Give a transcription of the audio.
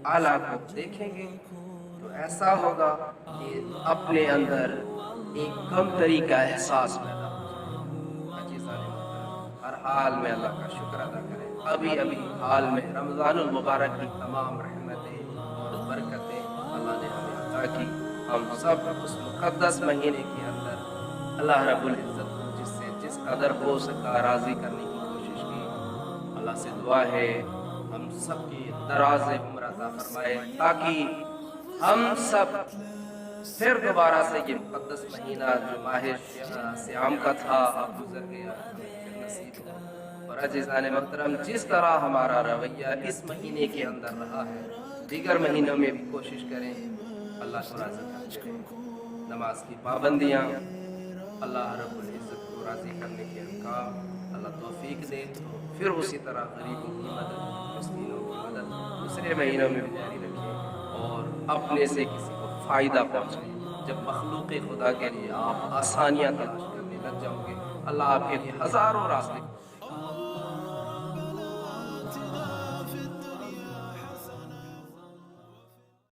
आला को देखेंगे तो ऐसा होगा कि अपने अंदर एक कमतरी का एहसास पैदा हो जाएगा। अजीज़ान मोहतरम, हर हाल में अल्लाह का शुक्र अदा करें। अभी अभी हाल में रमज़ानुल मुबारक की तमाम रहमतें और बरकतें अल्लाह ने हमें अता की। हम सब उस मुक़द्दस महीने के अंदर अल्लाह रब्बुल इज़्ज़त को जिससे जिस कदर हो सका राज़ी करने की कोशिश की। अल्लाह से दुआ है हम सब की दराज़ उम्र अता फरमाए, ताकि हम सब फिर दोबारा से ये मुक़द्दस महीना जो माह सियाम का था अब गुज़र गया, हमें फिर नसीब हो। और अज़ीज़ान मोहतरम, जिस तरह हमारा रवैया इस महीने के अंदर रहा है, दीगर महीनों में भी कोशिश करें अल्लाह को राज़ी करते रहें। नमाज की पाबंदियाँ, अल्लाह रब्बुल इज़्ज़त को राज़ी करने के अहकाम, अल्लाह तौफ़ीक दे तो फिर उसी तरह गरीबों की मदद, मिस्कीनों की मदद दूसरे महीनों में भी जारी रखें और अपने से किसी को फ़ायदा पहुँचाएँ। जब मखलूक़ खुदा के लिए आप आसानियाँ तलाश करने लग जाओगे, अल्लाह आपके लिए हज़ारों रास्ते